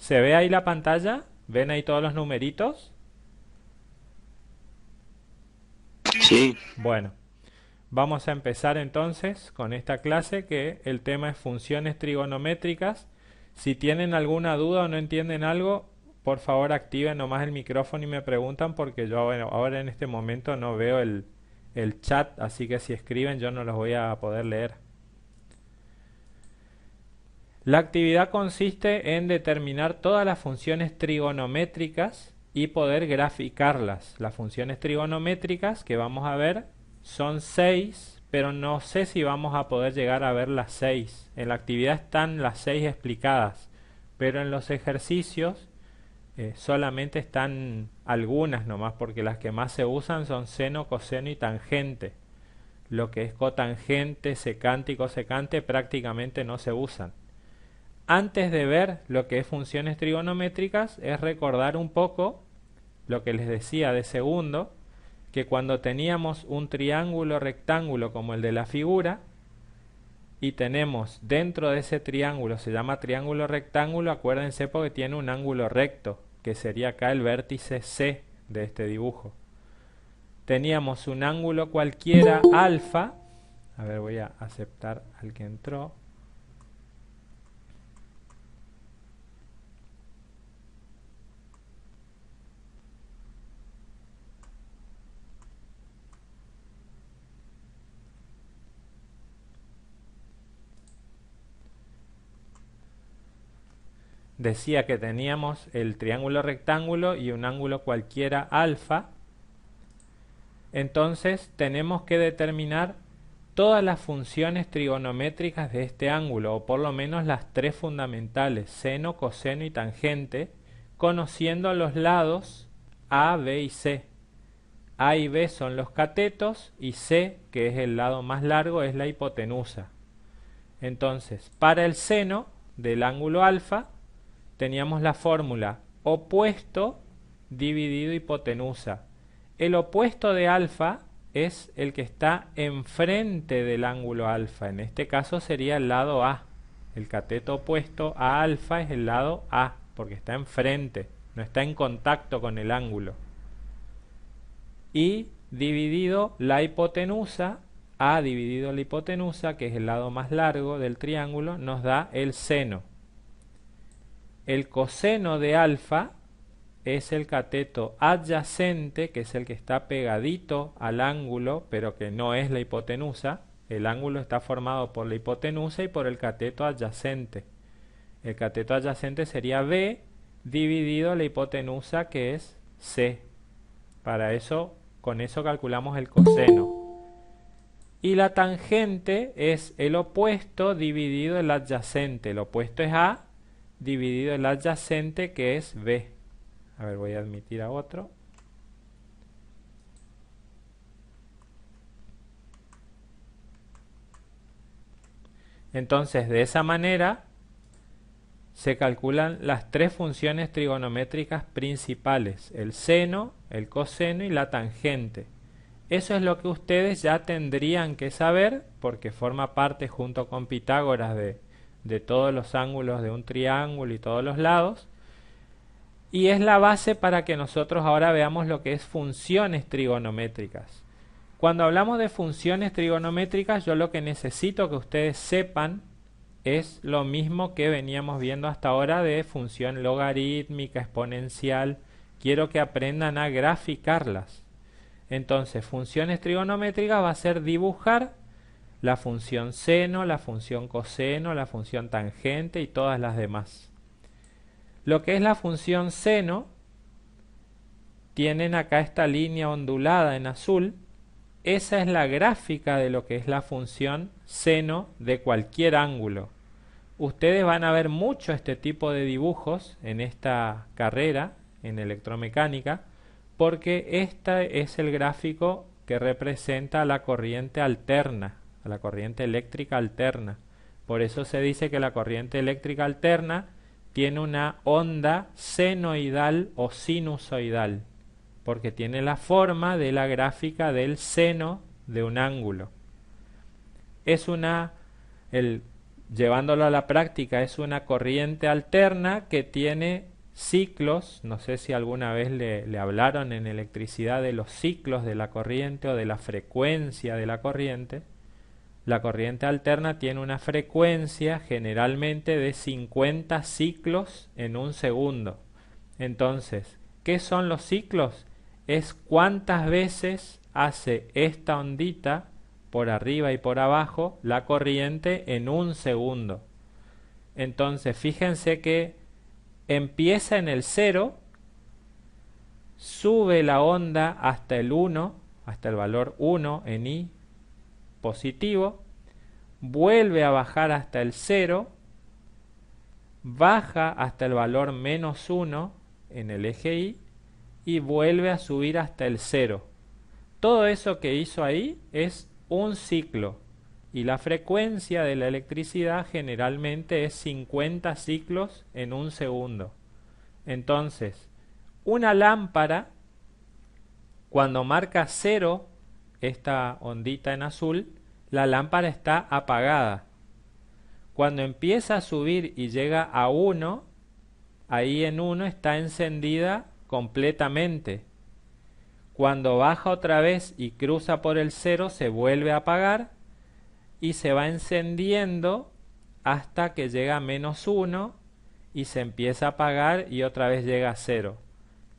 ¿Se ve ahí la pantalla? ¿Ven ahí todos los numeritos? Sí, Bueno, vamos a empezar entonces con esta clase que el tema es funciones trigonométricas. Si tienen alguna duda o no entienden algo, por favor activen nomás el micrófono y me preguntan porque yo bueno, ahora en este momento no veo el chat, así que si escriben yo no los voy a poder leer. La actividad consiste en determinar todas las funciones trigonométricas y poder graficarlas. Las funciones trigonométricas que vamos a ver son 6, pero no sé si vamos a poder llegar a ver las 6. En la actividad están las 6 explicadas, pero en los ejercicios solamente están algunas nomás, porque las que más se usan son seno, coseno y tangente. Lo que es cotangente, secante y cosecante prácticamente no se usan. Antes de ver lo que es funciones trigonométricas, es recordar un poco lo que les decía de segundo, que cuando teníamos un triángulo rectángulo como el de la figura, y tenemos dentro de ese triángulo, se llama triángulo rectángulo, acuérdense porque tiene un ángulo recto, que sería acá el vértice C de este dibujo. Teníamos un ángulo cualquiera alfa, a ver voy a aceptar al que entró. Decía que teníamos el triángulo rectángulo y un ángulo cualquiera alfa. Entonces tenemos que determinar todas las funciones trigonométricas de este ángulo, o por lo menos las tres fundamentales, seno, coseno y tangente, conociendo los lados A, B y C. A y B son los catetos y C, que es el lado más largo, es la hipotenusa. Entonces, para el seno del ángulo alfa, teníamos la fórmula opuesto dividido hipotenusa. El opuesto de alfa es el que está enfrente del ángulo alfa. En este caso sería el lado A. El cateto opuesto a alfa es el lado A, porque está enfrente, no está en contacto con el ángulo. Y dividido la hipotenusa, A dividido la hipotenusa, que es el lado más largo del triángulo, nos da el seno. El coseno de alfa es el cateto adyacente, que es el que está pegadito al ángulo, pero que no es la hipotenusa. El ángulo está formado por la hipotenusa y por el cateto adyacente. El cateto adyacente sería B dividido la hipotenusa, que es C. Para eso, con eso calculamos el coseno. Y la tangente es el opuesto dividido el adyacente. El opuesto es A dividido el adyacente, que es B. A ver, voy a admitir a otro. Entonces, de esa manera se calculan las tres funciones trigonométricas principales: el seno, el coseno y la tangente. Eso es lo que ustedes ya tendrían que saber porque forma parte junto con Pitágoras de todos los ángulos de un triángulo y todos los lados. Y es la base para que nosotros ahora veamos lo que es funciones trigonométricas. Cuando hablamos de funciones trigonométricas, yo lo que necesito que ustedes sepan es lo mismo que veníamos viendo hasta ahora de función logarítmica, exponencial. Quiero que aprendan a graficarlas. Entonces, funciones trigonométricas va a ser dibujar la función seno, la función coseno, la función tangente y todas las demás. Lo que es la función seno, tienen acá esta línea ondulada en azul. Esa es la gráfica de lo que es la función seno de cualquier ángulo. Ustedes van a ver mucho este tipo de dibujos en esta carrera, en electromecánica, porque este es el gráfico que representa a la corriente alterna, a la corriente eléctrica alterna. Por eso se dice que la corriente eléctrica alterna tiene una onda senoidal o sinusoidal, porque tiene la forma de la gráfica del seno de un ángulo. Es una, el llevándolo a la práctica, es una corriente alterna que tiene ciclos. No sé si alguna vez le hablaron en electricidad de los ciclos de la corriente o de la frecuencia de la corriente. La corriente alterna tiene una frecuencia generalmente de 50 ciclos en un segundo. Entonces, ¿qué son los ciclos? Es cuántas veces hace esta ondita por arriba y por abajo la corriente en un segundo. Entonces, fíjense que empieza en el 0, sube la onda hasta el 1, hasta el valor 1 en I positivo, vuelve a bajar hasta el 0, baja hasta el valor menos 1 en el eje Y y vuelve a subir hasta el 0. Todo eso que hizo ahí es un ciclo y la frecuencia de la electricidad generalmente es 50 ciclos en un segundo. Entonces, una lámpara, cuando marca 0, esta ondita en azul, la lámpara está apagada. Cuando empieza a subir y llega a 1, ahí en 1 está encendida completamente. Cuando baja otra vez y cruza por el 0, se vuelve a apagar y se va encendiendo hasta que llega a menos 1 y se empieza a apagar y otra vez llega a 0.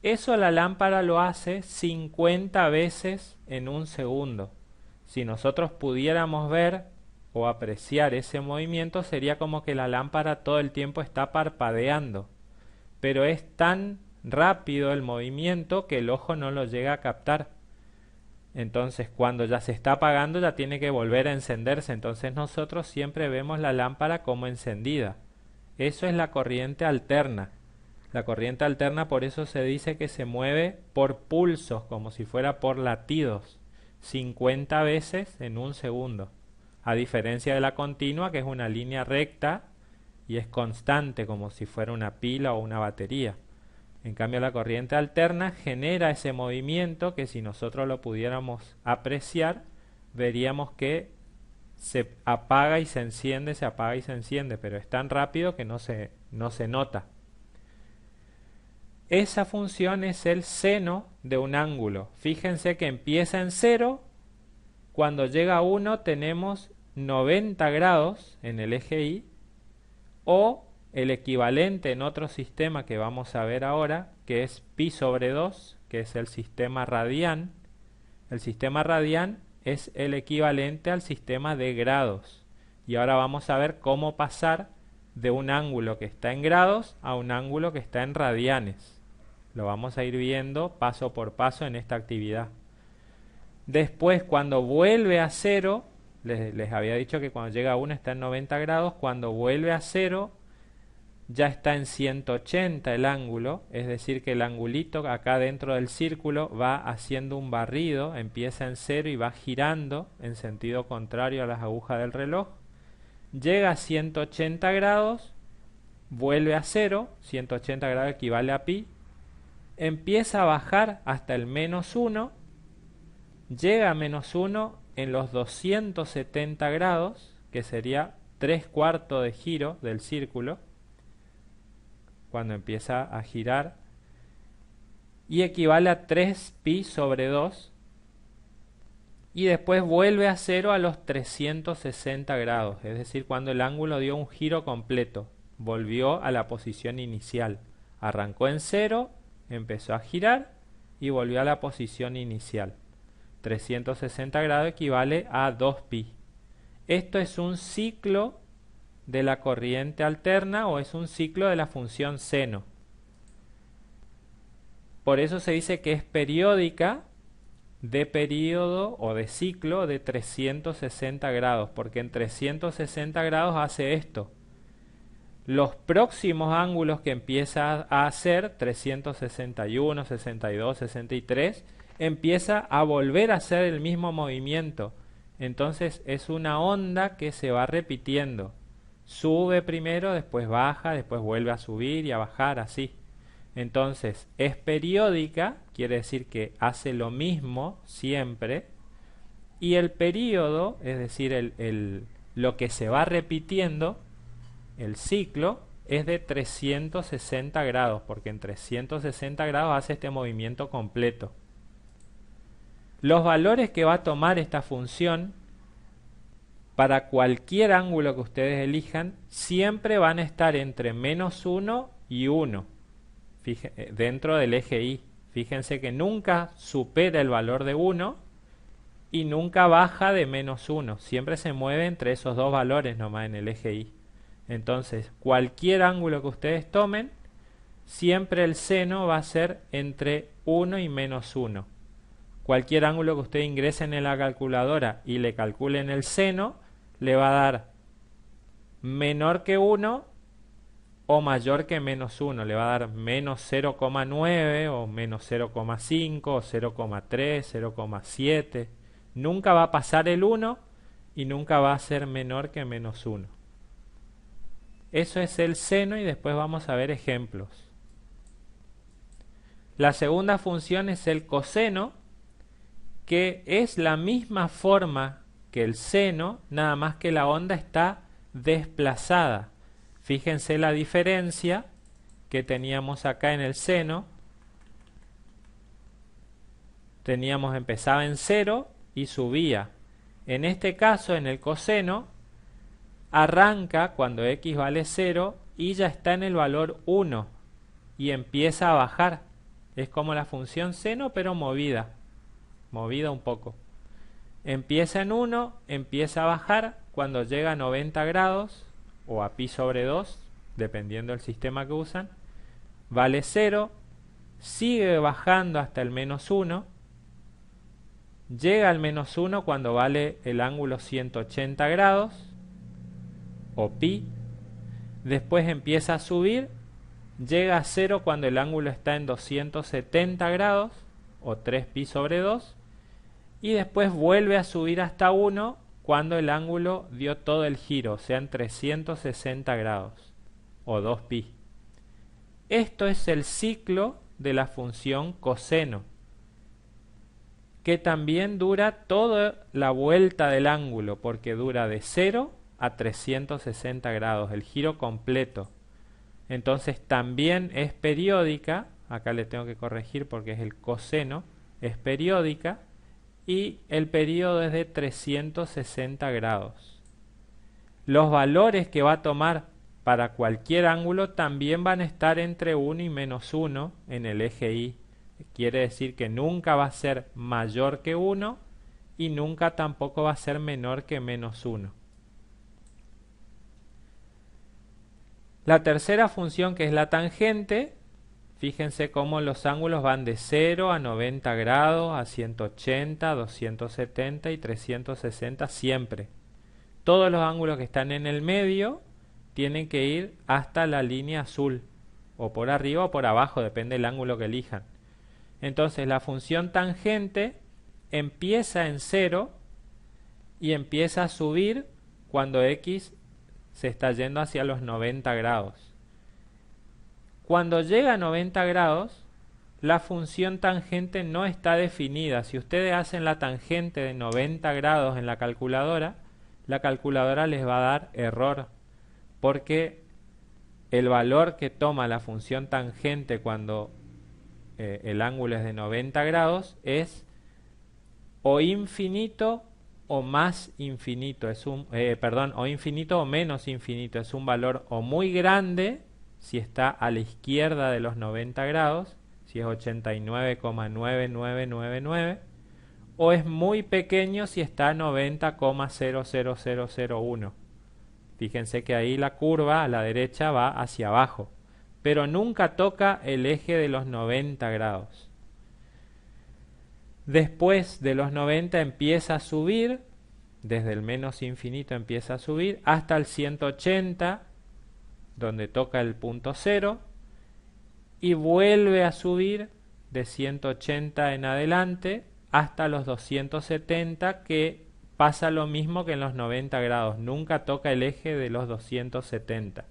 Eso la lámpara lo hace 50 veces en un segundo. Si nosotros pudiéramos ver o apreciar ese movimiento, sería como que la lámpara todo el tiempo está parpadeando. Pero es tan rápido el movimiento que el ojo no lo llega a captar. Entonces, cuando ya se está apagando, ya tiene que volver a encenderse. Entonces nosotros siempre vemos la lámpara como encendida. Eso es la corriente alterna. La corriente alterna, por eso se dice que se mueve por pulsos, como si fuera por latidos, 50 veces en un segundo. A diferencia de la continua, que es una línea recta y es constante, como si fuera una pila o una batería. En cambio, la corriente alterna genera ese movimiento que, si nosotros lo pudiéramos apreciar, veríamos que se apaga y se enciende, se apaga y se enciende, pero es tan rápido que no se nota. Esa función es el seno de un ángulo. Fíjense que empieza en 0, cuando llega a 1 tenemos 90 grados en el eje Y, o el equivalente en otro sistema que vamos a ver ahora, que es pi sobre 2, que es el sistema radián. El sistema radián es el equivalente al sistema de grados. Y ahora vamos a ver cómo pasar de un ángulo que está en grados a un ángulo que está en radianes. Lo vamos a ir viendo paso por paso en esta actividad. Después, cuando vuelve a 0, les había dicho que cuando llega a 1 está en 90 grados, cuando vuelve a 0 ya está en 180 el ángulo, es decir que el angulito acá dentro del círculo va haciendo un barrido, empieza en 0 y va girando en sentido contrario a las agujas del reloj, llega a 180 grados, vuelve a 0, 180 grados equivale a pi, empieza a bajar hasta el menos 1, llega a menos 1 en los 270 grados, que sería 3/4 de giro del círculo, cuando empieza a girar, y equivale a 3 pi sobre 2, y después vuelve a 0 a los 360 grados, es decir, cuando el ángulo dio un giro completo, volvió a la posición inicial, arrancó en 0, empezó a girar y volvió a la posición inicial. 360 grados equivale a 2 pi. Esto es un ciclo de la corriente alterna o es un ciclo de la función seno. Por eso se dice que es periódica de periodo o de ciclo de 360 grados, porque en 360 grados hace esto. Los próximos ángulos que empieza a hacer, 361, 62, 63, empieza a volver a hacer el mismo movimiento. Entonces es una onda que se va repitiendo. Sube primero, después baja, después vuelve a subir y a bajar, así. Entonces es periódica, quiere decir que hace lo mismo siempre. Y el período, es decir, lo que se va repitiendo, el ciclo es de 360 grados, porque en 360 grados hace este movimiento completo. Los valores que va a tomar esta función para cualquier ángulo que ustedes elijan siempre van a estar entre -1 y 1 dentro del eje Y. Fíjense que nunca supera el valor de 1 y nunca baja de -1. Siempre se mueve entre esos dos valores nomás en el eje Y. Entonces, cualquier ángulo que ustedes tomen, siempre el seno va a ser entre 1 y -1. Cualquier ángulo que ustedes ingresen en la calculadora y le calculen el seno, le va a dar menor que 1 o mayor que -1. Le va a dar menos 0,9 o menos 0,5 o 0,3, 0,7. Nunca va a pasar el 1 y nunca va a ser menor que -1. Eso es el seno y después vamos a ver ejemplos. La segunda función es el coseno, que es la misma forma que el seno, nada más que la onda está desplazada. Fíjense la diferencia que teníamos acá en el seno. Empezaba en 0 y subía. En este caso, en el coseno, arranca cuando x vale 0 y ya está en el valor 1 y empieza a bajar. Es como la función seno, pero movida un poco. Empieza en 1, empieza a bajar cuando llega a 90 grados o a pi sobre 2, dependiendo del sistema que usan. Vale 0, sigue bajando hasta el -1, llega al -1 cuando vale el ángulo 180 grados o pi. Después empieza a subir, llega a 0 cuando el ángulo está en 270 grados o 3 pi sobre 2. Y después vuelve a subir hasta 1 cuando el ángulo dio todo el giro, o sea en 360 grados o 2 pi. Esto es el ciclo de la función coseno, que también dura toda la vuelta del ángulo, porque dura de 0 a 360 grados, el giro completo. Entonces también es periódica, acá le tengo que corregir porque es el coseno, es periódica, y el periodo es de 360 grados. Los valores que va a tomar para cualquier ángulo también van a estar entre 1 y -1 en el eje Y. Quiere decir que nunca va a ser mayor que 1 y nunca tampoco va a ser menor que -1. La tercera función, que es la tangente, fíjense cómo los ángulos van de 0 a 90 grados, a 180, 270 y 360 siempre. Todos los ángulos que están en el medio tienen que ir hasta la línea azul, o por arriba o por abajo, depende del ángulo que elijan. Entonces la función tangente empieza en 0 y empieza a subir cuando x se está yendo hacia los 90 grados. Cuando llega a 90 grados, la función tangente no está definida. Si ustedes hacen la tangente de 90 grados en la calculadora les va a dar error, porque el valor que toma la función tangente cuando el ángulo es de 90 grados es o infinito o más infinito, o infinito o menos infinito. Es un valor o muy grande si está a la izquierda de los 90 grados, si es 89,9999, o es muy pequeño si está a 90,00001. Fíjense que ahí la curva a la derecha va hacia abajo, pero nunca toca el eje de los 90 grados. Después de los 90 empieza a subir, desde el menos infinito empieza a subir, hasta el 180, donde toca el punto 0, y vuelve a subir de 180 en adelante hasta los 270, que pasa lo mismo que en los 90 grados, nunca toca el eje de los 270.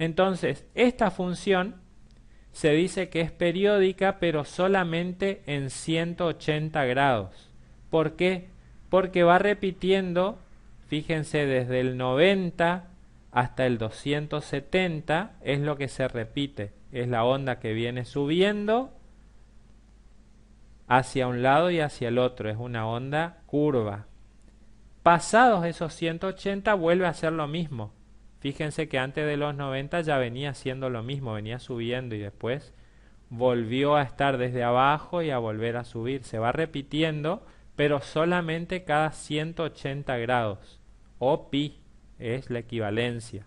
Entonces, esta función se dice que es periódica, pero solamente en 180 grados. ¿Por qué? Porque va repitiendo, fíjense, desde el 90 hasta el 270 es lo que se repite. Es la onda que viene subiendo hacia un lado y hacia el otro. Es una onda curva. Pasados esos 180 vuelve a hacer lo mismo. Fíjense que antes de los 90 ya venía haciendo lo mismo, venía subiendo y después volvió a estar desde abajo y a volver a subir. Se va repitiendo, pero solamente cada 180 grados. O pi es la equivalencia.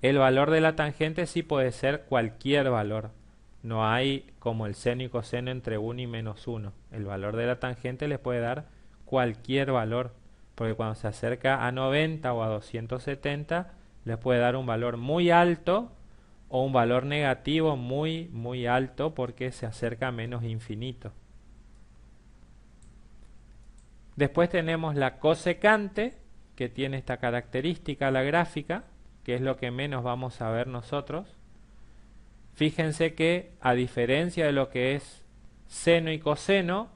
El valor de la tangente sí puede ser cualquier valor. No hay como el seno y coseno entre 1 y menos 1. El valor de la tangente les puede dar cualquier valor, porque cuando se acerca a 90 o a 270 les puede dar un valor muy alto o un valor negativo muy alto porque se acerca a menos infinito. Después tenemos la cosecante, que tiene esta característica, la gráfica, que es lo que menos vamos a ver nosotros. Fíjense que a diferencia de lo que es seno y coseno,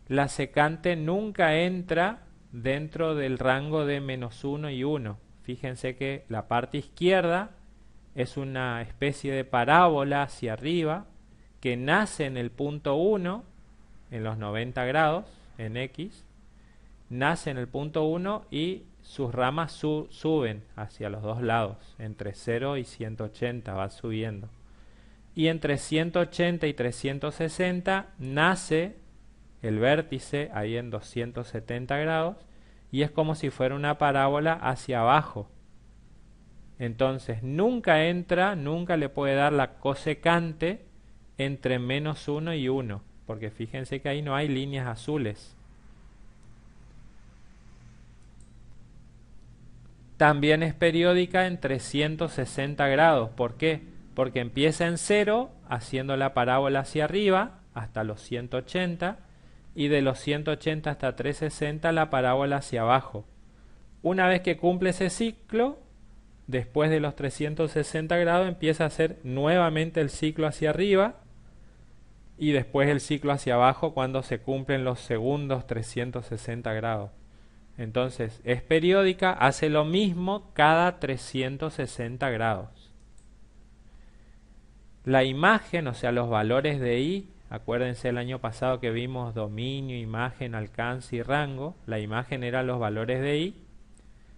la secante nunca entra dentro del rango de menos 1 y 1. Fíjense que la parte izquierda es una especie de parábola hacia arriba que nace en el punto 1, en los 90 grados, en X, nace en el punto 1 y sus ramas suben hacia los dos lados, entre 0 y 180 va subiendo. Y entre 180 y 360 nace el vértice ahí en 270 grados y es como si fuera una parábola hacia abajo. Entonces nunca le puede dar la cosecante entre menos 1 y 1, porque fíjense que ahí no hay líneas azules. También es periódica en 360 grados. ¿Por qué? Porque empieza en 0, haciendo la parábola hacia arriba, hasta los 180, y de los 180 hasta 360 la parábola hacia abajo. Una vez que cumple ese ciclo, después de los 360 grados empieza a hacer nuevamente el ciclo hacia arriba, y después el ciclo hacia abajo cuando se cumplen los segundos 360 grados. Entonces es periódica, hace lo mismo cada 360 grados. La imagen, o sea los valores de I, acuérdense el año pasado que vimos dominio, imagen, alcance y rango. La imagen eran los valores de I.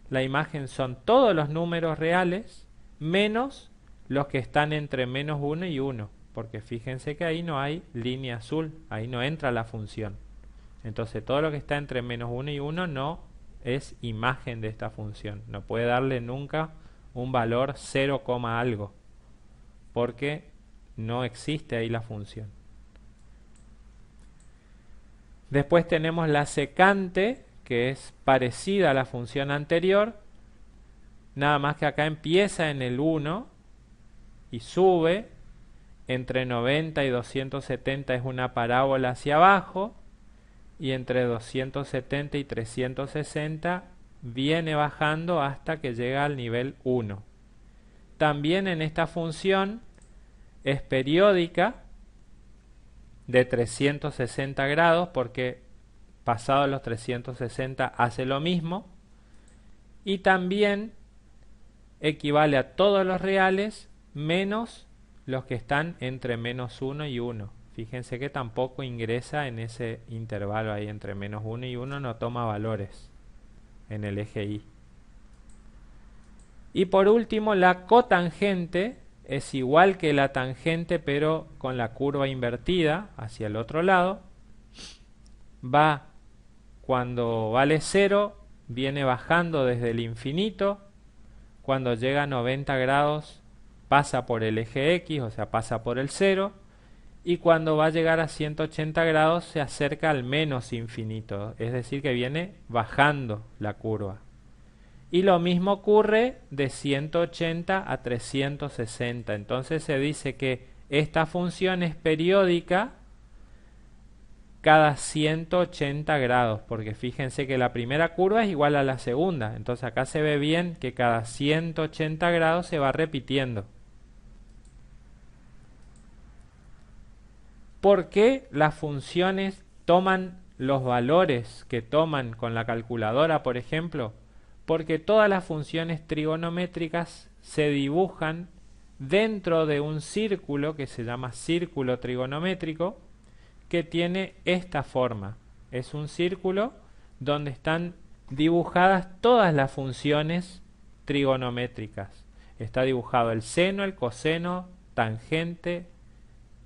La imagen son todos los números reales menos los que están entre menos 1 y 1, porque fíjense que ahí no hay línea azul, ahí no entra la función. Entonces todo lo que está entre menos 1 y 1 no es imagen de esta función. No puede darle nunca un valor 0, algo, porque no existe ahí la función. Después tenemos la secante, que es parecida a la función anterior, nada más que acá empieza en el 1 y sube. Entre 90 y 270 es una parábola hacia abajo, y entre 270 y 360 viene bajando hasta que llega al nivel 1. También en esta función es periódica de 360 grados, porque pasado los 360 hace lo mismo, y también equivale a todos los reales menos los que están entre menos 1 y 1. Fíjense que tampoco ingresa en ese intervalo ahí entre menos 1 y 1, no toma valores en el eje Y. Y por último, la cotangente es igual que la tangente, pero con la curva invertida hacia el otro lado. Va, cuando vale 0, viene bajando desde el infinito. Cuando llega a 90 grados, pasa por el eje X, o sea, pasa por el 0. Y cuando va a llegar a 180 grados se acerca al menos infinito, es decir que viene bajando la curva. Y lo mismo ocurre de 180 a 360, entonces se dice que esta función es periódica cada 180 grados, porque fíjense que la primera curva es igual a la segunda, entonces acá se ve bien que cada 180 grados se va repitiendo. ¿Por qué las funciones toman los valores que toman con la calculadora, por ejemplo? Porque todas las funciones trigonométricas se dibujan dentro de un círculo que se llama círculo trigonométrico, que tiene esta forma. Es un círculo donde están dibujadas todas las funciones trigonométricas. Está dibujado el seno, el coseno, tangente,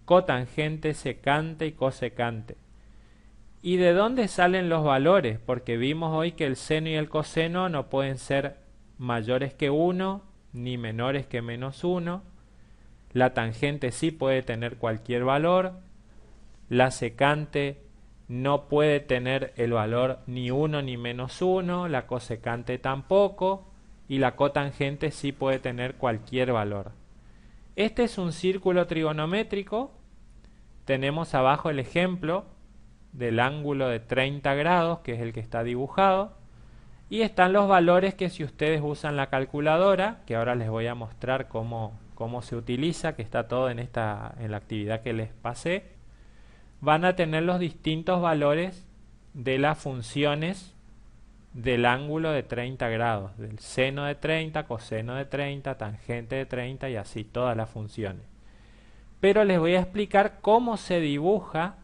cotangente, secante y cosecante. ¿Y de dónde salen los valores? Porque vimos hoy que el seno y el coseno no pueden ser mayores que 1 ni menores que -1. La tangente sí puede tener cualquier valor. La secante no puede tener el valor ni 1 ni -1. La cosecante tampoco. Y la cotangente sí puede tener cualquier valor. Este es un círculo trigonométrico. Tenemos abajo el ejemplo del ángulo de 30 grados, que es el que está dibujado. Y están los valores que, si ustedes usan la calculadora, que ahora les voy a mostrar cómo se utiliza, que está todo en la actividad que les pasé, van a tener los distintos valores de las funciones del ángulo de 30 grados, del seno de 30, coseno de 30, tangente de 30 y así todas las funciones. Pero les voy a explicar cómo se dibuja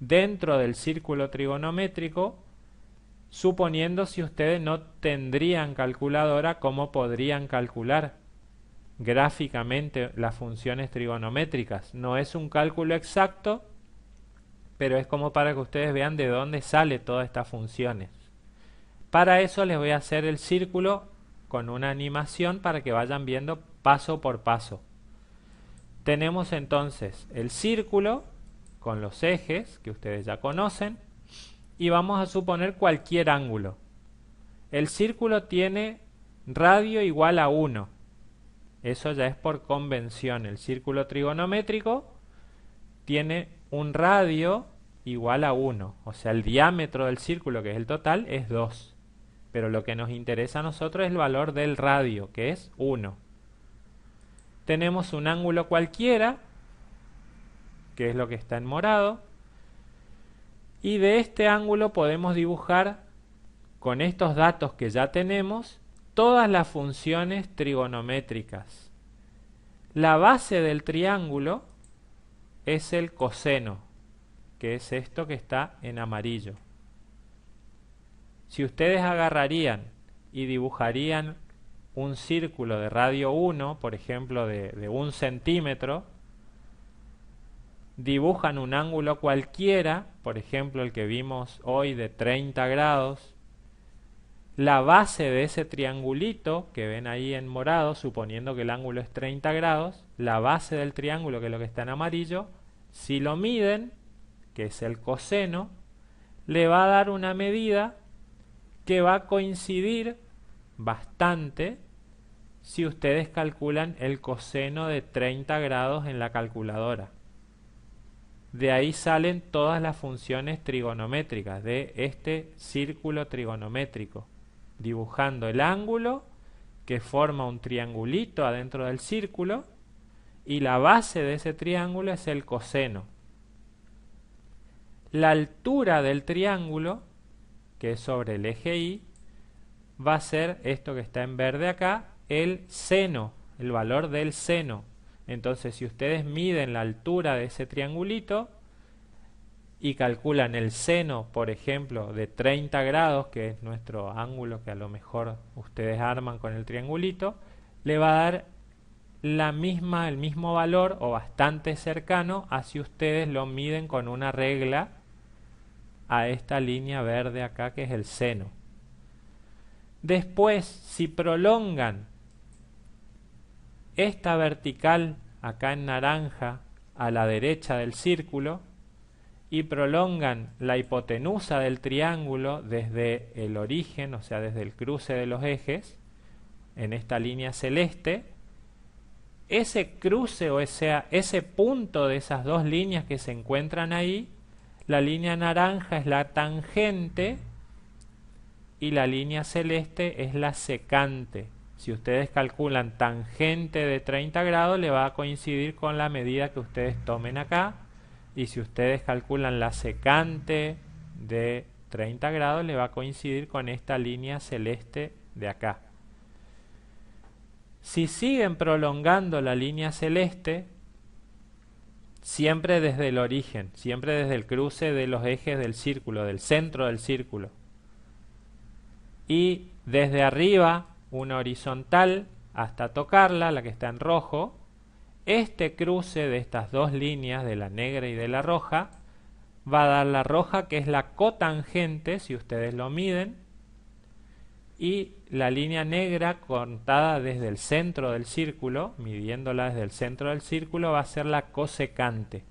dentro del círculo trigonométrico, suponiendo si ustedes no tendrían calculadora, cómo podrían calcular gráficamente las funciones trigonométricas. No es un cálculo exacto, pero es como para que ustedes vean de dónde sale todas estas funciones. Para eso les voy a hacer el círculo con una animación para que vayan viendo paso por paso. Tenemos entonces el círculo con los ejes que ustedes ya conocen y vamos a suponer cualquier ángulo. El círculo tiene radio igual a 1. Eso ya es por convención. El círculo trigonométrico tiene un radio igual a 1. O sea, el diámetro del círculo, que es el total, es 2. Pero lo que nos interesa a nosotros es el valor del radio, que es 1. Tenemos un ángulo cualquiera, que es lo que está en morado, y de este ángulo podemos dibujar, con estos datos que ya tenemos, todas las funciones trigonométricas. La base del triángulo es el coseno, que es esto que está en amarillo. Si ustedes agarrarían y dibujarían un círculo de radio 1, por ejemplo de 1 centímetro, dibujan un ángulo cualquiera, por ejemplo el que vimos hoy de 30 grados, la base de ese triangulito que ven ahí en morado, suponiendo que el ángulo es 30 grados, la base del triángulo, que es lo que está en amarillo, si lo miden, que es el coseno, le va a dar una medida que va a coincidir bastante si ustedes calculan el coseno de 30 grados en la calculadora. De ahí salen todas las funciones trigonométricas de este círculo trigonométrico, dibujando el ángulo que forma un triangulito adentro del círculo y la base de ese triángulo es el coseno. La altura del triángulo, que es sobre el eje Y, va a ser esto que está en verde acá, el seno, el valor del seno. Entonces, si ustedes miden la altura de ese triangulito y calculan el seno, por ejemplo, de 30 grados, que es nuestro ángulo que a lo mejor ustedes arman con el triangulito, le va a dar el mismo valor o bastante cercano a si ustedes lo miden con una regla a esta línea verde acá, que es el seno. Después, si prolongan esta vertical acá en naranja a la derecha del círculo y prolongan la hipotenusa del triángulo desde el origen, o sea, desde el cruce de los ejes, en esta línea celeste, ese cruce, o sea, ese punto de esas dos líneas que se encuentran ahí, la línea naranja es la tangente y la línea celeste es la secante. Si ustedes calculan tangente de 30 grados, le va a coincidir con la medida que ustedes tomen acá. Y si ustedes calculan la secante de 30 grados, le va a coincidir con esta línea celeste de acá. Si siguen prolongando la línea celeste, siempre desde el origen, siempre desde el cruce de los ejes del círculo, del centro del círculo, y desde arriba una horizontal hasta tocarla, la que está en rojo, este cruce de estas dos líneas, de la negra y de la roja, va a dar la roja, que es la cotangente, si ustedes lo miden, y la línea negra contada desde el centro del círculo, midiéndola desde el centro del círculo, va a ser la cosecante.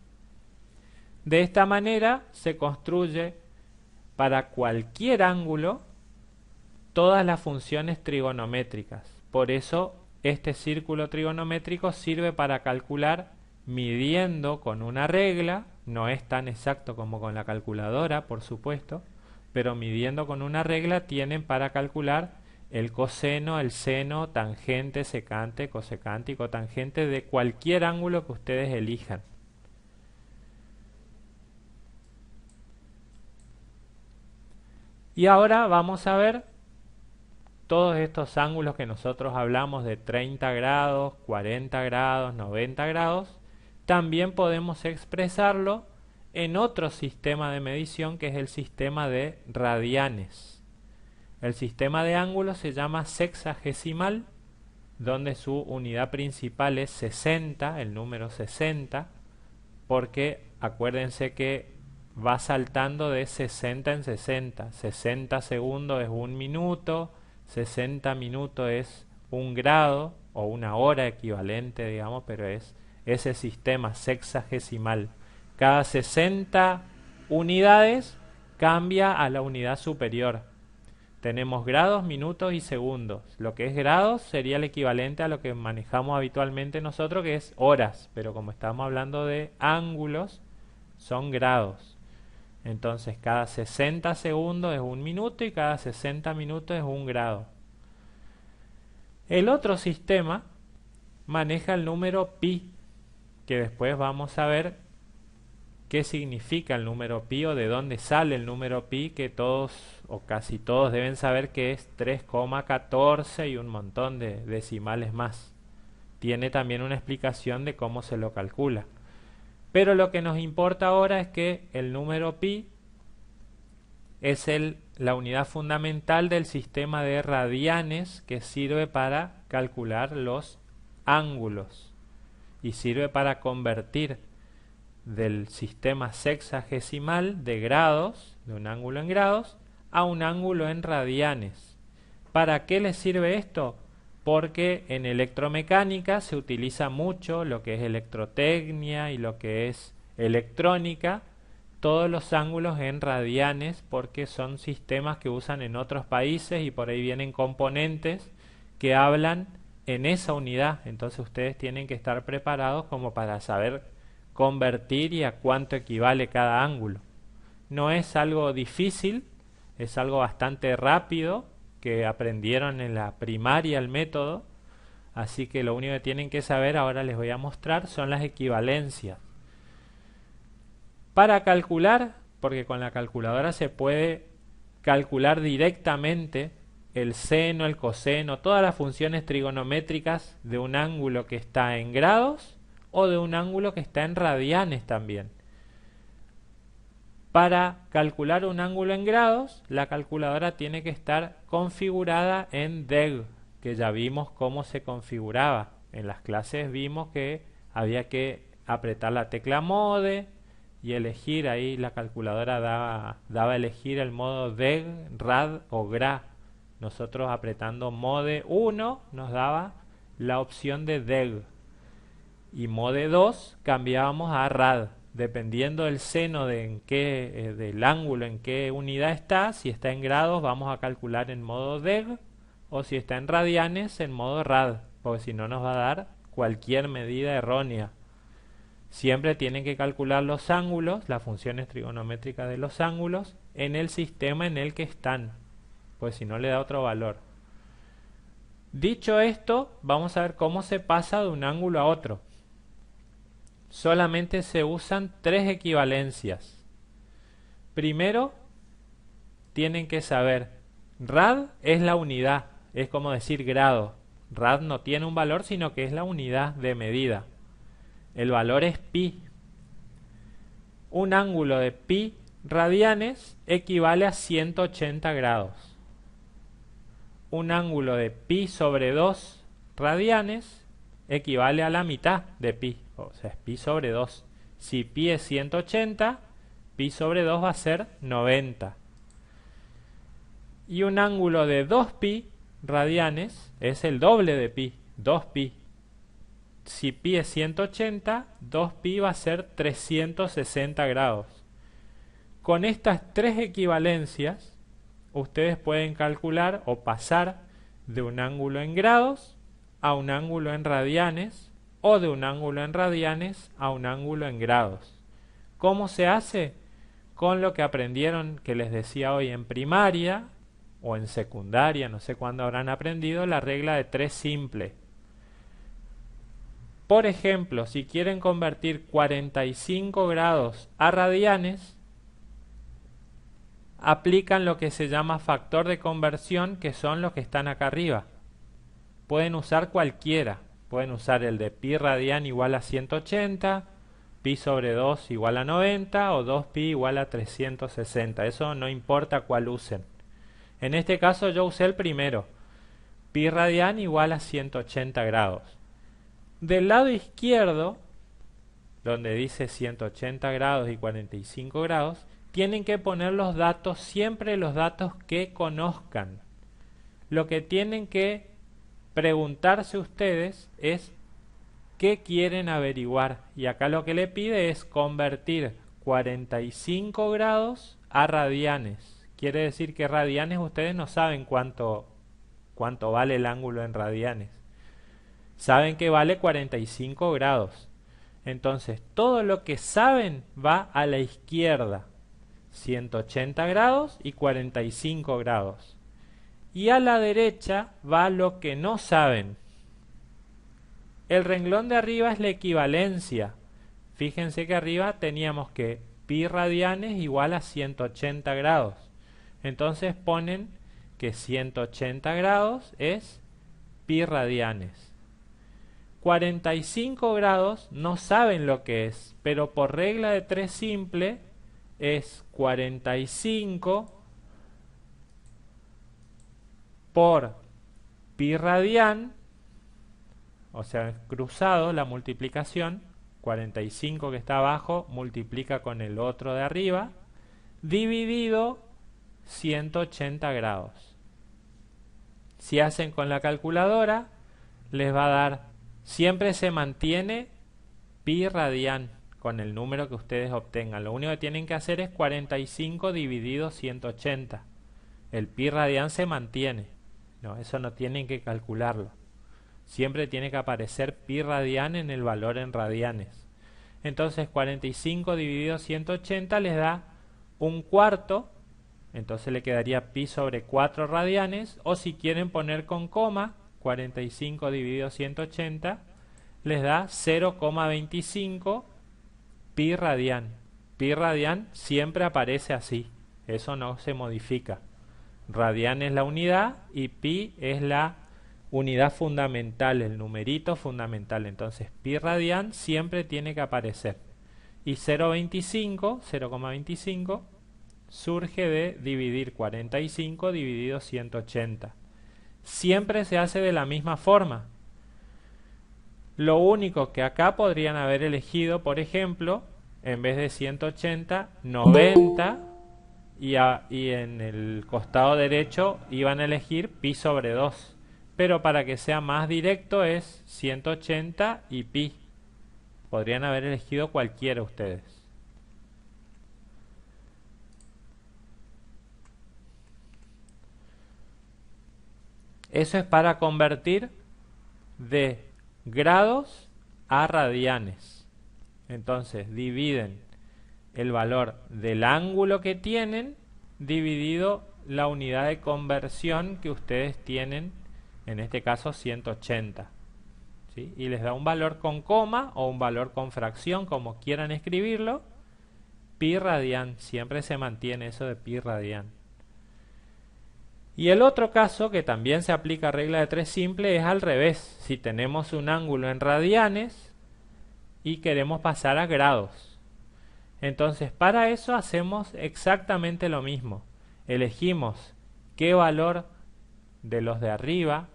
De esta manera se construye para cualquier ángulo todas las funciones trigonométricas. Por eso este círculo trigonométrico sirve para calcular midiendo con una regla, no es tan exacto como con la calculadora, por supuesto, pero midiendo con una regla tienen para calcular el coseno, el seno, tangente, secante, cosecante y cotangente de cualquier ángulo que ustedes elijan. Y ahora vamos a ver todos estos ángulos que nosotros hablamos de 30 grados, 40 grados, 90 grados. También podemos expresarlo en otro sistema de medición, que es el sistema de radianes. El sistema de ángulos se llama sexagesimal, donde su unidad principal es 60, el número 60, porque acuérdense que va saltando de 60 en 60. 60 segundos es un minuto, 60 minutos es un grado o una hora equivalente, digamos, pero es ese sistema sexagesimal. Cada 60 unidades cambia a la unidad superior. Tenemos grados, minutos y segundos. Lo que es grados sería el equivalente a lo que manejamos habitualmente nosotros, que es horas, pero como estamos hablando de ángulos, son grados. Entonces cada 60 segundos es un minuto y cada 60 minutos es un grado. El otro sistema maneja el número pi, que después vamos a ver qué significa el número pi o de dónde sale el número pi, que todos o casi todos deben saber que es 3,14 y un montón de decimales más. Tiene también una explicación de cómo se lo calcula. Pero lo que nos importa ahora es que el número pi es la unidad fundamental del sistema de radianes, que sirve para calcular los ángulos y sirve para convertir del sistema sexagesimal de grados, de un ángulo en grados, a un ángulo en radianes. ¿Para qué les sirve esto? Porque en electromecánica se utiliza mucho lo que es electrotecnia y lo que es electrónica, todos los ángulos en radianes, porque son sistemas que usan en otros países y por ahí vienen componentes que hablan en esa unidad. Entonces ustedes tienen que estar preparados como para saber convertir y a cuánto equivale cada ángulo. No es algo difícil, es algo bastante rápido, que aprendieron en la primaria el método, así que lo único que tienen que saber, ahora les voy a mostrar, son las equivalencias. Para calcular, porque con la calculadora se puede calcular directamente el seno, el coseno, todas las funciones trigonométricas de un ángulo que está en grados o de un ángulo que está en radianes también. Para calcular un ángulo en grados, la calculadora tiene que estar configurada en DEG, que ya vimos cómo se configuraba. En las clases vimos que había que apretar la tecla Mode y elegir, ahí la calculadora daba a elegir el modo DEG, RAD o GRA. Nosotros apretando Mode 1 nos daba la opción de DEG y Mode 2 cambiábamos a RAD. Dependiendo del seno del ángulo en qué unidad está, si está en grados vamos a calcular en modo DEG o si está en radianes en modo RAD, porque si no nos va a dar cualquier medida errónea. Siempre tienen que calcular los ángulos, las funciones trigonométricas de los ángulos, en el sistema en el que están, pues si no le da otro valor. Dicho esto, vamos a ver cómo se pasa de un ángulo a otro. Solamente se usan 3 equivalencias. Primero, tienen que saber, rad es la unidad, es como decir grado. Rad no tiene un valor, sino que es la unidad de medida. El valor es pi. Un ángulo de pi radianes equivale a 180 grados. Un ángulo de pi sobre 2 radianes equivale a la mitad de pi, o sea, es pi sobre 2. Si pi es 180, pi sobre 2 va a ser 90. Y un ángulo de 2pi radianes es el doble de pi, 2pi. Si pi es 180, 2pi va a ser 360 grados. Con estas tres equivalencias, ustedes pueden calcular o pasar de un ángulo en grados a un ángulo en radianes o de un ángulo en radianes a un ángulo en grados. ¿Cómo se hace? Con lo que aprendieron, que les decía hoy en primaria o en secundaria, no sé cuándo habrán aprendido, la regla de 3 simple. Por ejemplo, si quieren convertir 45 grados a radianes, aplican lo que se llama factor de conversión, que son los que están acá arriba. Pueden usar cualquiera. Pueden usar el de pi radian igual a 180, pi sobre 2 igual a 90 o 2pi igual a 360. Eso no importa cuál usen. En este caso yo usé el primero. Pi radian igual a 180 grados. Del lado izquierdo, donde dice 180 grados y 45 grados, tienen que poner los datos, siempre los datos que conozcan. Lo que tienen que preguntarse ustedes es qué quieren averiguar. Y acá lo que le pide es convertir 45 grados a radianes. Quiere decir que radianes ustedes no saben cuánto vale el ángulo en radianes. Saben que vale 45 grados. Entonces, todo lo que saben va a la izquierda. 180 grados y 45 grados. Y a la derecha va lo que no saben. El renglón de arriba es la equivalencia. Fíjense que arriba teníamos que pi radianes igual a 180 grados. Entonces ponen que 180 grados es pi radianes. 45 grados no saben lo que es, pero por regla de 3 simple es 45 por pi radian, o sea, cruzado la multiplicación, 45 que está abajo multiplica con el otro de arriba, dividido 180 grados. Si hacen con la calculadora, les va a dar, siempre se mantiene pi radian con el número que ustedes obtengan. Lo único que tienen que hacer es 45 dividido 180. El pi radian se mantiene. No, eso no tienen que calcularlo. Siempre tiene que aparecer pi radian en el valor en radianes. Entonces 45 dividido 180 les da un cuarto. Entonces le quedaría pi sobre 4 radianes. O si quieren poner con coma, 45 dividido 180 les da 0,25 pi radian. Pi radian siempre aparece así. Eso no se modifica. Radian es la unidad y pi es la unidad fundamental, el numerito fundamental. Entonces pi radian siempre tiene que aparecer. Y 0,25 surge de dividir 45 dividido 180. Siempre se hace de la misma forma. Lo único que acá podrían haber elegido, por ejemplo, en vez de 180, 90, y en el costado derecho iban a elegir pi sobre 2. Pero para que sea más directo es 180 y pi. Podrían haber elegido cualquiera ustedes. Eso es para convertir de grados a radianes. Entonces dividen el valor del ángulo que tienen dividido la unidad de conversión que ustedes tienen, en este caso 180. ¿Sí? Y les da un valor con coma o un valor con fracción, como quieran escribirlo. Pi radian, siempre se mantiene eso de pi radian. Y el otro caso, que también se aplica regla de 3 simple, es al revés. Si tenemos un ángulo en radianes y queremos pasar a grados. Entonces, para eso hacemos exactamente lo mismo. Elegimos qué valor de los de arriba,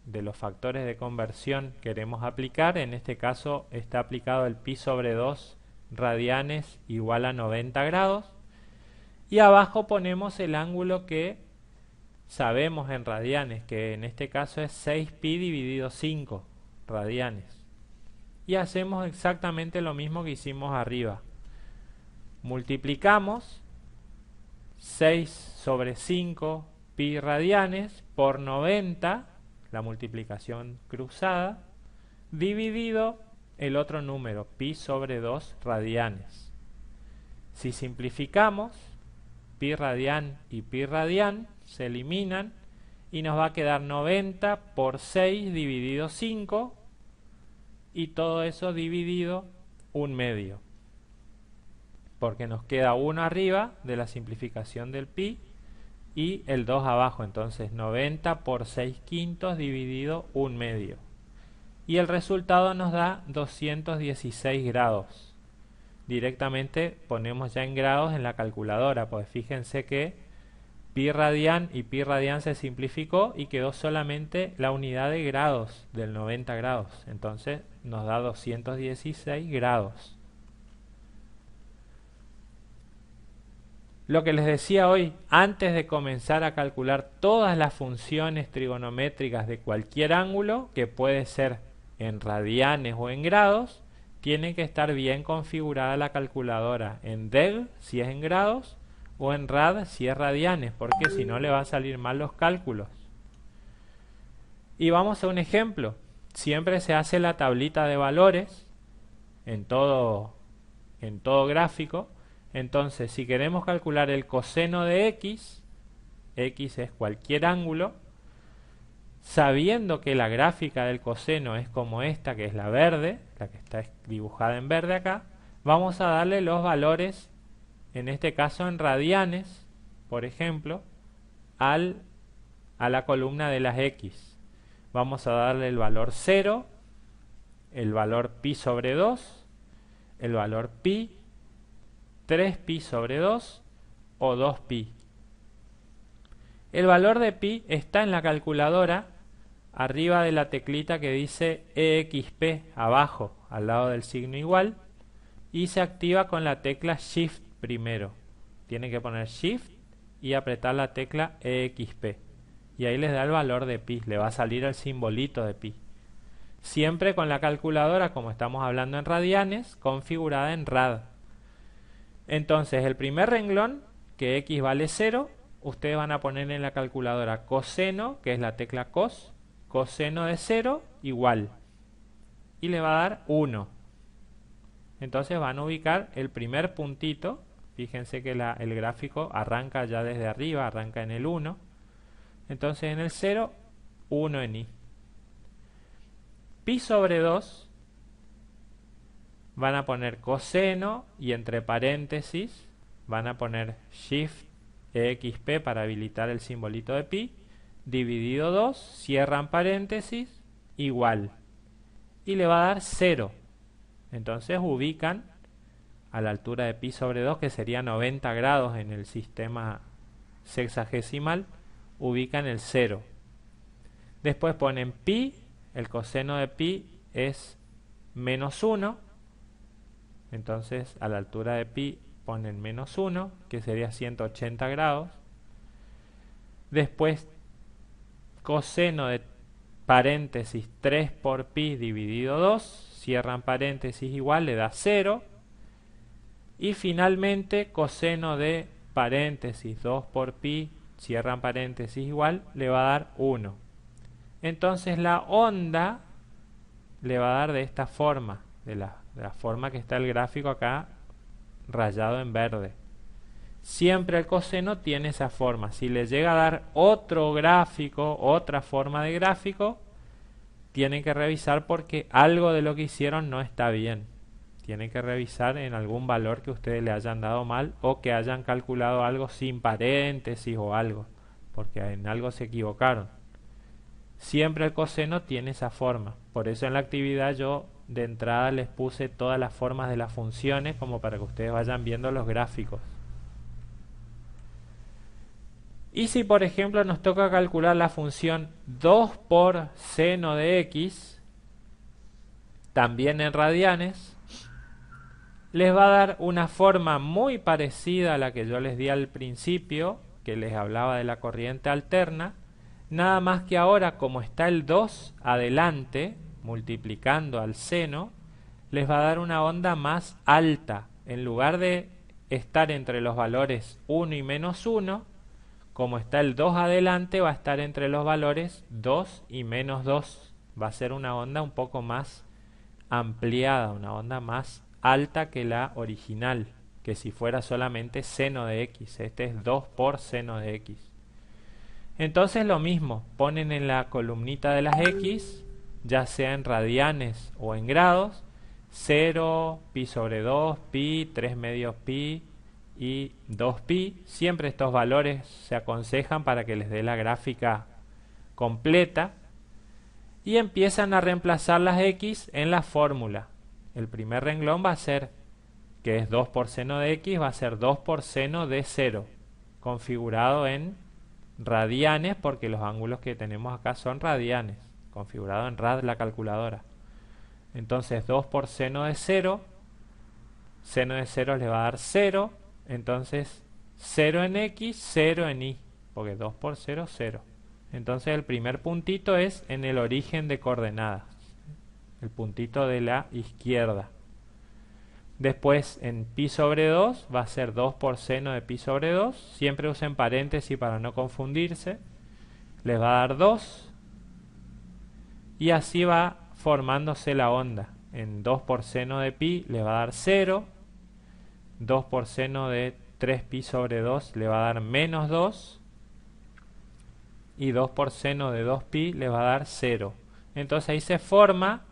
de los factores de conversión, queremos aplicar. En este caso está aplicado el pi sobre 2 radianes igual a 90 grados. Y abajo ponemos el ángulo que sabemos en radianes, que en este caso es 6pi dividido 5 radianes. Y hacemos exactamente lo mismo que hicimos arriba. Multiplicamos 6 sobre 5 pi radianes por 90, la multiplicación cruzada, dividido el otro número, pi sobre 2 radianes. Si simplificamos, pi radian y pi radian se eliminan y nos va a quedar 90 por 6 dividido 5 y todo eso dividido 1/2, porque nos queda 1 arriba de la simplificación del pi y el 2 abajo. Entonces 90 por 6/5 dividido 1/2, y el resultado nos da 216 grados. Directamente ponemos ya en grados en la calculadora, pues fíjense que pi radian y pi radian se simplificó y quedó solamente la unidad de grados del 90 grados. Entonces nos da 216 grados. Lo que les decía hoy, antes de comenzar a calcular todas las funciones trigonométricas de cualquier ángulo, que puede ser en radianes o en grados, tiene que estar bien configurada la calculadora en deg si es en grados o en rad si es radianes, porque si no le van a salir mal los cálculos. Y vamos a un ejemplo. Siempre se hace la tablita de valores en todo gráfico. Entonces, si queremos calcular el coseno de x, x es cualquier ángulo, sabiendo que la gráfica del coseno es como esta, que es la verde, la que está dibujada en verde acá, vamos a darle los valores, en este caso en radianes, por ejemplo, a la columna de las x. Vamos a darle el valor 0, el valor pi sobre 2, el valor pi, 3pi sobre 2 o 2pi. El valor de pi está en la calculadora arriba de la teclita que dice exp, abajo, al lado del signo igual, y se activa con la tecla Shift primero. Tiene que poner Shift y apretar la tecla exp, y ahí les da el valor de pi, le va a salir el simbolito de pi. Siempre con la calculadora, como estamos hablando en radianes, configurada en rad. Entonces, el primer renglón, que x vale 0, ustedes van a poner en la calculadora coseno, que es la tecla cos, coseno de 0 igual, y le va a dar 1. Entonces van a ubicar el primer puntito. Fíjense que el gráfico arranca ya desde arriba, arranca en el 1. Entonces en el 0, 1 en i. Pi sobre 2, van a poner coseno y entre paréntesis van a poner Shift exp para habilitar el simbolito de pi, dividido 2, cierran paréntesis, igual, y le va a dar 0. Entonces ubican a la altura de pi sobre 2, que sería 90 grados en el sistema sexagesimal, ubican el 0. Después ponen pi, el coseno de pi es menos 1, entonces a la altura de pi ponen menos 1, que sería 180 grados. Después coseno de paréntesis 3 por pi dividido 2, cierran paréntesis igual, le da 0. Y finalmente coseno de paréntesis 2 por pi, cierran paréntesis igual, le va a dar 1. Entonces la onda le va a dar de esta forma, de la forma que está el gráfico acá rayado en verde. Siempre el coseno tiene esa forma. Si le llega a dar otro gráfico, otra forma de gráfico, tienen que revisar porque algo de lo que hicieron no está bien. Tienen que revisar en algún valor que ustedes le hayan dado mal o que hayan calculado algo sin paréntesis o algo. porque en algo se equivocaron. Siempre el coseno tiene esa forma. Por eso en la actividad yo de entrada les puse todas las formas de las funciones como para que ustedes vayan viendo los gráficos. Y si por ejemplo nos toca calcular la función 2 por seno de x, también en radianes, les va a dar una forma muy parecida a la que yo les di al principio, que les hablaba de la corriente alterna, nada más que ahora como está el 2 adelante, multiplicando al seno, les va a dar una onda más alta. En lugar de estar entre los valores 1 y menos 1, como está el 2 adelante, va a estar entre los valores 2 y menos 2. Va a ser una onda un poco más ampliada, una onda más alta que la original, que si fuera solamente seno de x. Este es 2 por seno de x. Entonces lo mismo, ponen en la columnita de las x, ya sea en radianes o en grados, 0, pi sobre 2, pi, 3 medios pi y 2pi. Siempre estos valores se aconsejan para que les dé la gráfica completa. Y empiezan a reemplazar las x en la fórmula. El primer renglón va a ser, que es 2 por seno de x, va a ser 2 por seno de 0, configurado en radianes, porque los ángulos que tenemos acá son radianes, configurado en rad la calculadora. Entonces 2 por seno de 0, seno de 0 le va a dar 0, entonces 0 en x, 0 en y, porque 2 por 0, 0. Entonces el primer puntito es en el origen de coordenadas, el puntito de la izquierda. Después en pi sobre 2 va a ser 2 por seno de pi sobre 2. Siempre usen paréntesis para no confundirse. Les va a dar 2. Y así va formándose la onda. En 2 por seno de pi le va a dar 0. 2 por seno de 3pi sobre 2 le va a dar menos 2. Y 2 por seno de 2pi le va a dar 0. Entonces ahí se forma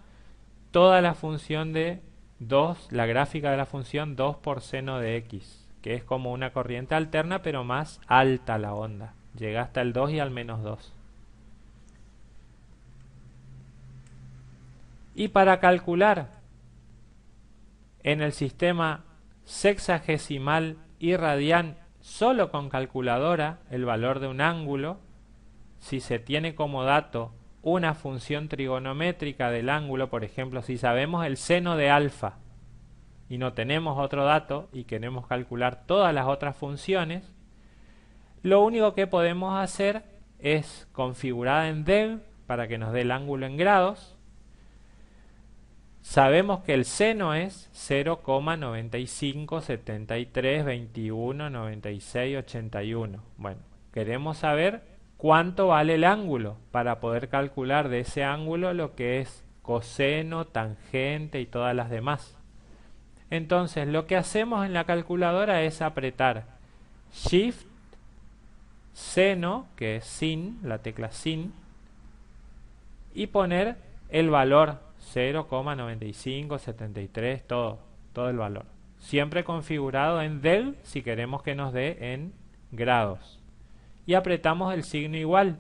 toda la función de 2, la gráfica de la función 2 por seno de x, que es como una corriente alterna pero más alta la onda. Llega hasta el 2 y al menos 2. Y para calcular en el sistema sexagesimal y radian solo con calculadora el valor de un ángulo, si se tiene como dato una función trigonométrica del ángulo, por ejemplo, si sabemos el seno de alfa y no tenemos otro dato y queremos calcular todas las otras funciones, lo único que podemos hacer es configurada en dev para que nos dé el ángulo en grados. Sabemos que el seno es 0,9573219681. Bueno, queremos saber cuánto vale el ángulo para poder calcular de ese ángulo lo que es coseno, tangente y todas las demás. Entonces lo que hacemos en la calculadora es apretar Shift, seno, que es sin, la tecla sin, y poner el valor 0,9573, todo el valor. Siempre configurado en del si queremos que nos dé en grados. Y apretamos el signo igual.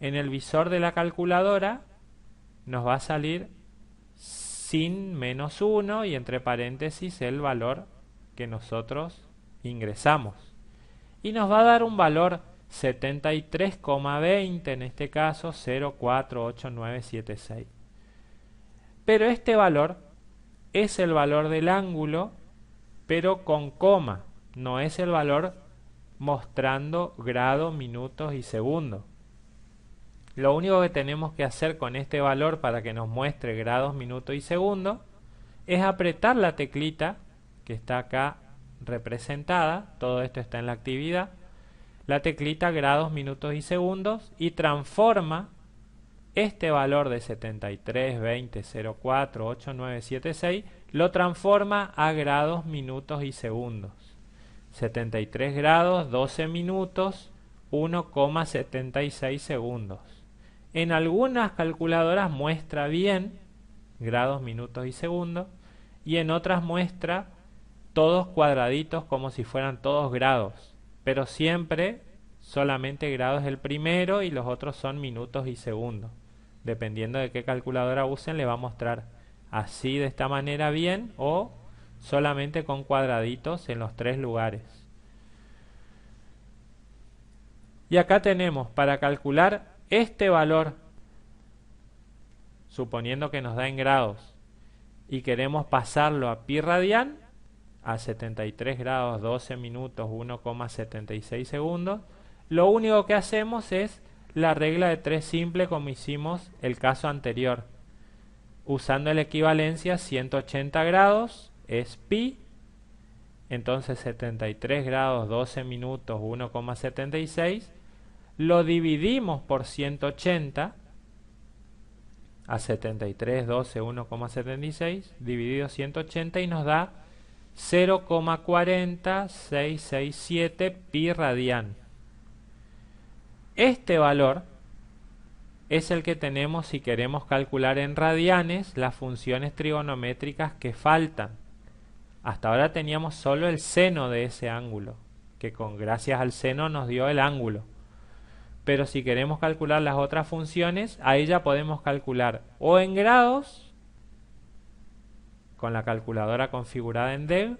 En el visor de la calculadora nos va a salir sin menos 1 y entre paréntesis el valor que nosotros ingresamos. Y nos va a dar un valor 73,20, en este caso 0,48976. Pero este valor es el valor del ángulo, pero con coma, no es el valor mostrando grados, minutos y segundos. Lo único que tenemos que hacer con este valor para que nos muestre grados, minutos y segundos es apretar la teclita que está acá representada, todo esto está en la actividad, la teclita grados, minutos y segundos, y transforma este valor de 73,20,04,8976, lo transforma a grados, minutos y segundos. 73 grados, 12 minutos, 1,76 segundos. En algunas calculadoras muestra bien grados, minutos y segundos, y en otras muestra todos cuadraditos como si fueran todos grados, pero siempre solamente grados el primero y los otros son minutos y segundos. Dependiendo de qué calculadora usen, le va a mostrar así de esta manera bien o solamente con cuadraditos en los tres lugares. Y acá tenemos para calcular este valor, suponiendo que nos da en grados, y queremos pasarlo a pi radian, a 73 grados 12 minutos 1,76 segundos, lo único que hacemos es la regla de 3 simple como hicimos el caso anterior. Usando la equivalencia 180 grados es pi, entonces 73 grados 12 minutos 1,76, lo dividimos por 180, a 73, 12, 1,76, dividido 180 y nos da 0,40667 pi radian. Este valor es el que tenemos si queremos calcular en radianes las funciones trigonométricas que faltan. Hasta ahora teníamos solo el seno de ese ángulo, que gracias al seno nos dio el ángulo. Pero si queremos calcular las otras funciones, ahí ya podemos calcular o en grados, con la calculadora configurada en Dev,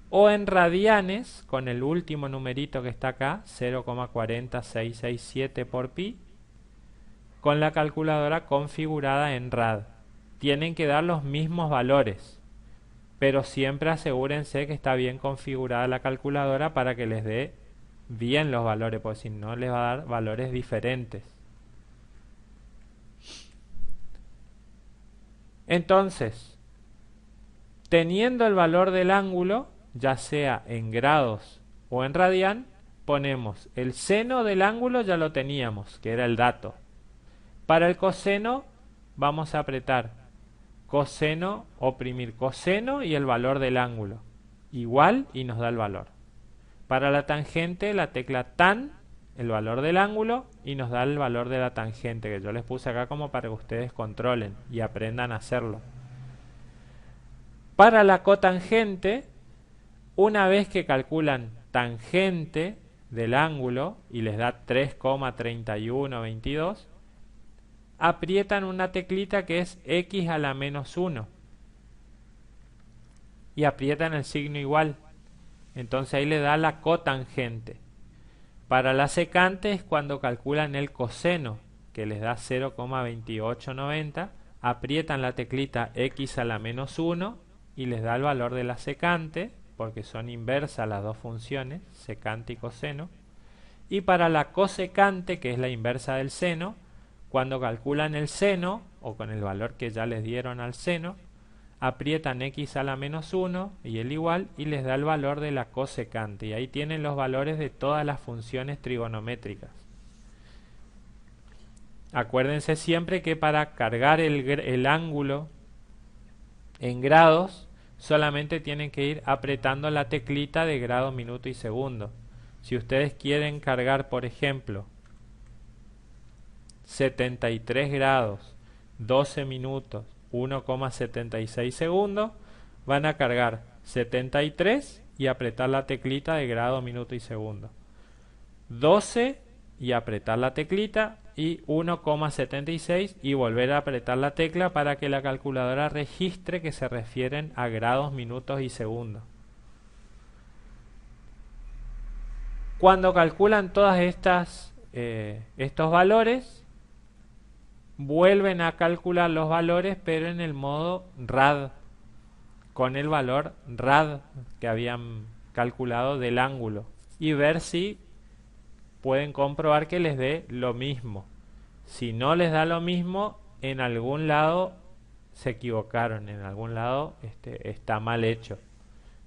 o en radianes, con el último numerito que está acá, 0,40667 por pi, con la calculadora configurada en rad. Tienen que dar los mismos valores, pero siempre asegúrense que está bien configurada la calculadora para que les dé bien los valores, porque si no les va a dar valores diferentes. Entonces, teniendo el valor del ángulo, ya sea en grados o en radian, ponemos el seno del ángulo, ya lo teníamos, que era el dato. Para el coseno vamos a apretar coseno, oprimir coseno y el valor del ángulo, igual, y nos da el valor. Para la tangente, la tecla tan, el valor del ángulo, y nos da el valor de la tangente, que yo les puse acá como para que ustedes controlen y aprendan a hacerlo. Para la cotangente, una vez que calculan tangente del ángulo y les da 3,3122, aprietan una teclita que es x a la menos 1 y aprietan el signo igual. Entonces ahí le da la cotangente. Para la secante es cuando calculan el coseno, que les da 0,2890, aprietan la teclita x a la menos 1 y les da el valor de la secante, porque son inversas las dos funciones, secante y coseno. Y para la cosecante, que es la inversa del seno, cuando calculan el seno, o con el valor que ya les dieron al seno, aprietan x a la menos 1 y el igual y les da el valor de la cosecante. Y ahí tienen los valores de todas las funciones trigonométricas. Acuérdense siempre que para cargar el ángulo en grados solamente tienen que ir apretando la teclita de grado, minuto y segundo. Si ustedes quieren cargar, por ejemplo, 73 grados, 12 minutos, 1,76 segundos, van a cargar 73 y apretar la teclita de grado, minuto y segundo. 12 y apretar la teclita y 1,76 y volver a apretar la tecla para que la calculadora registre que se refieren a grados, minutos y segundos. Cuando calculan todas estos valores, vuelven a calcular los valores, pero en el modo rad, con el valor rad que habían calculado del ángulo, y ver si pueden comprobar que les dé lo mismo. Si no les da lo mismo, en algún lado se equivocaron, en algún lado está mal hecho.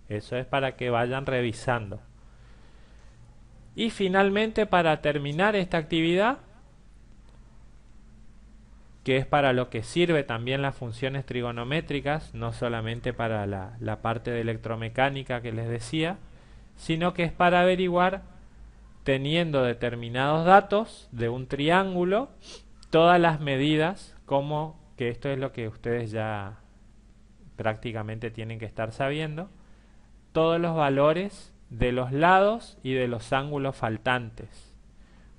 Eso es para que vayan revisando. Y finalmente, para terminar esta actividad, que es para lo que sirve también las funciones trigonométricas, no solamente para la parte de electromecánica que les decía, sino que es para averiguar, teniendo determinados datos de un triángulo, todas las medidas, como que esto es lo que ustedes ya prácticamente tienen que estar sabiendo, todos los valores de los lados y de los ángulos faltantes.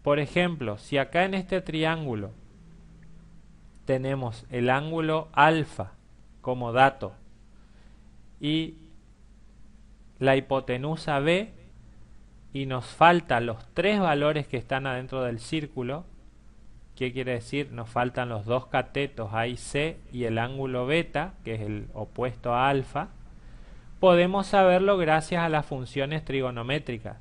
Por ejemplo, si acá en este triángulo tenemos el ángulo alfa como dato y la hipotenusa B, y nos faltan los tres valores que están adentro del círculo, ¿qué quiere decir? Nos faltan los dos catetos A y C y el ángulo beta, que es el opuesto a alfa. Podemos saberlo gracias a las funciones trigonométricas.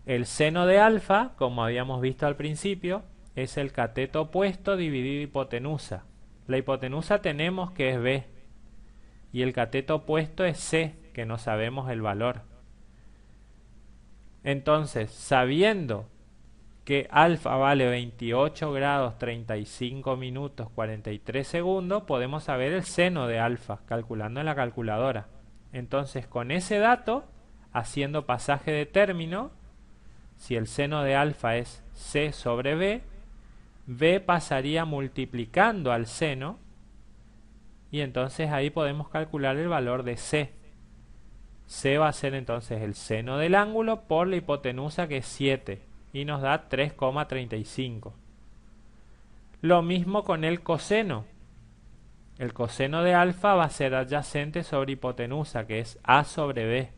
El seno de alfa, como habíamos visto al principio, es el cateto opuesto dividido hipotenusa. La hipotenusa tenemos que es B y el cateto opuesto es C, que no sabemos el valor. Entonces, sabiendo que alfa vale 28 grados 35 minutos 43 segundos, podemos saber el seno de alfa calculando en la calculadora. Entonces, con ese dato, haciendo pasaje de término, si el seno de alfa es C sobre B, B pasaría multiplicando al seno y entonces ahí podemos calcular el valor de C. C va a ser entonces el seno del ángulo por la hipotenusa, que es 7, y nos da 3,35. Lo mismo con el coseno. El coseno de alfa va a ser adyacente sobre hipotenusa, que es A sobre B.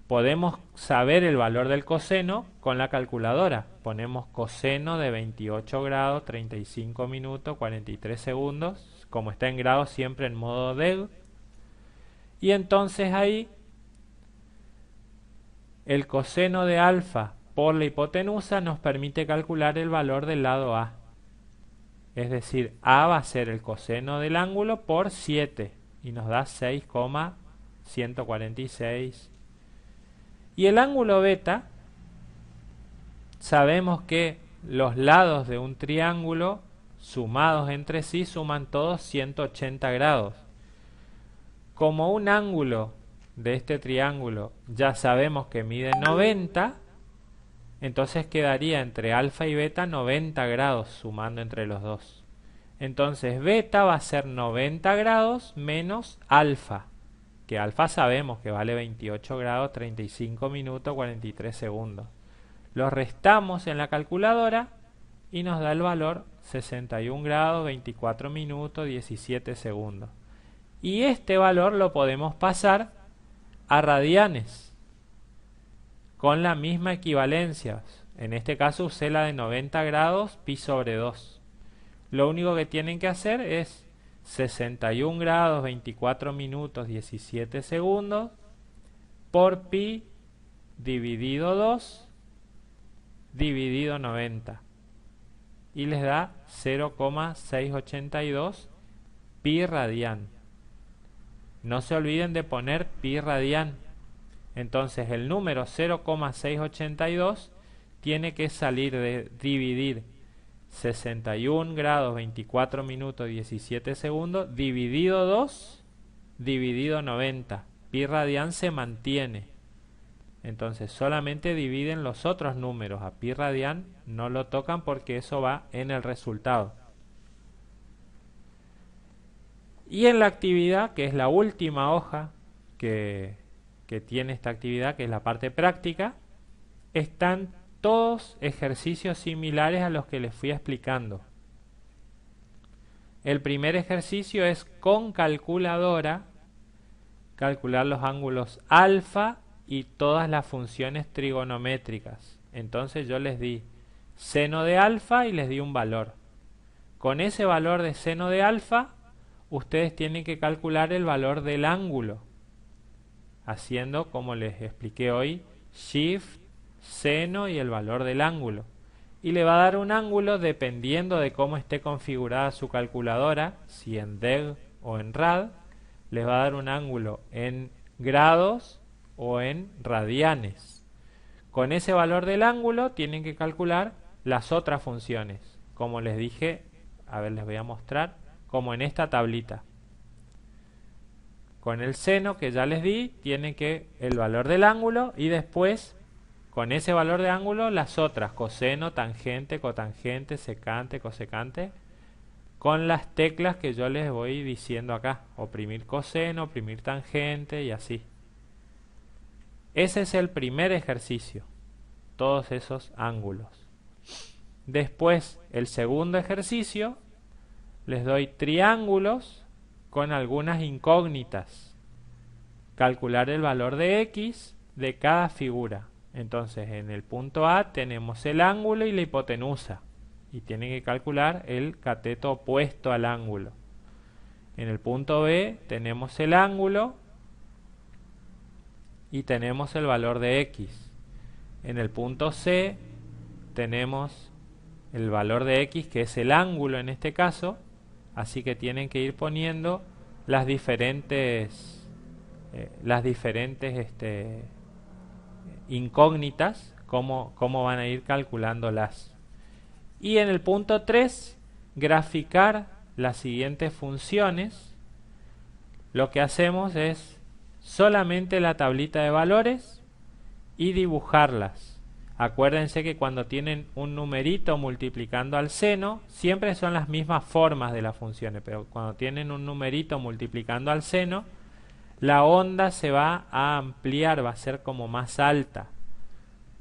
Podemos saber el valor del coseno con la calculadora. Ponemos coseno de 28 grados 35 minutos 43 segundos, como está en grados siempre en modo DEG. Y entonces ahí el coseno de alfa por la hipotenusa nos permite calcular el valor del lado A. Es decir, A va a ser el coseno del ángulo por 7 y nos da 6,146. Y el ángulo beta, sabemos que los lados de un triángulo sumados entre sí suman todos 180 grados. Como un ángulo de este triángulo ya sabemos que mide 90, entonces quedaría entre alfa y beta 90 grados sumando entre los dos. Entonces beta va a ser 90 grados menos alfa, que alfa sabemos que vale 28 grados 35 minutos 43 segundos. Lo restamos en la calculadora y nos da el valor 61 grados 24 minutos 17 segundos. Y este valor lo podemos pasar a radianes con la misma equivalencia. En este caso usé la de 90 grados pi sobre 2. Lo único que tienen que hacer es 61 grados 24 minutos 17 segundos por pi dividido 2 dividido 90 y les da 0,682 pi radian. No se olviden de poner pi radian. Entonces el número 0,682 tiene que salir de dividir 61 grados 24 minutos 17 segundos dividido 2 dividido 90. Pi radian se mantiene. Entonces solamente dividen los otros números. A pi radian no lo tocan porque eso va en el resultado. Y en la actividad, que es la última hoja que tiene esta actividad, que es la parte práctica, están todos ejercicios similares a los que les fui explicando. El primer ejercicio es con calculadora calcular los ángulos alfa y todas las funciones trigonométricas. Entonces yo les di seno de alfa y les di un valor. Con ese valor de seno de alfa, ustedes tienen que calcular el valor del ángulo, haciendo, como les expliqué hoy, shift, seno y el valor del ángulo. Y le va a dar un ángulo dependiendo de cómo esté configurada su calculadora, si en DEG o en RAD, les va a dar un ángulo en grados o en radianes. Con ese valor del ángulo tienen que calcular las otras funciones, como les dije, a ver, les voy a mostrar, como en esta tablita. Con el seno que ya les di, tienen que el valor del ángulo y después, con ese valor de ángulo, las otras, coseno, tangente, cotangente, secante, cosecante, con las teclas que yo les voy diciendo acá, oprimir coseno, oprimir tangente y así. Ese es el primer ejercicio, todos esos ángulos. Después, el segundo ejercicio, les doy triángulos con algunas incógnitas. Calcular el valor de x de cada figura. Entonces, en el punto A tenemos el ángulo y la hipotenusa. Y tienen que calcular el cateto opuesto al ángulo. En el punto B tenemos el ángulo y tenemos el valor de x. En el punto C tenemos el valor de x, que es el ángulo en este caso, así que tienen que ir poniendo las diferentes incógnitas, cómo van a ir calculándolas. Y en el punto 3, graficar las siguientes funciones. Lo que hacemos es solamente la tablita de valores y dibujarlas. Acuérdense que cuando tienen un numerito multiplicando al seno, siempre son las mismas formas de las funciones, pero cuando tienen un numerito multiplicando al seno, la onda se va a ampliar, va a ser como más alta.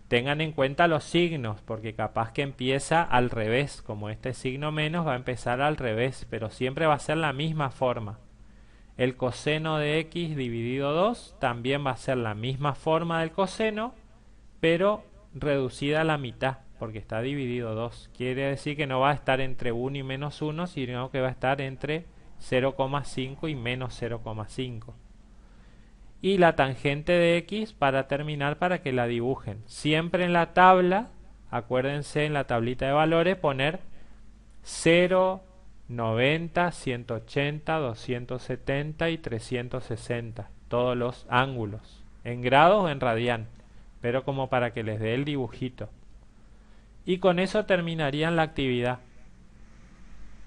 Tengan en cuenta los signos, porque capaz que empieza al revés, como este signo menos va a empezar al revés, pero siempre va a ser la misma forma. El coseno de x dividido 2 también va a ser la misma forma del coseno, pero reducida a la mitad, porque está dividido 2. Quiere decir que no va a estar entre 1 y menos 1, sino que va a estar entre 0,5 y menos 0,5. Y la tangente de x, para terminar, para que la dibujen. Siempre en la tabla, acuérdense en la tablita de valores, poner 0, 90, 180, 270 y 360. Todos los ángulos, en grados o en radian, pero como para que les dé el dibujito. Y con eso terminarían la actividad.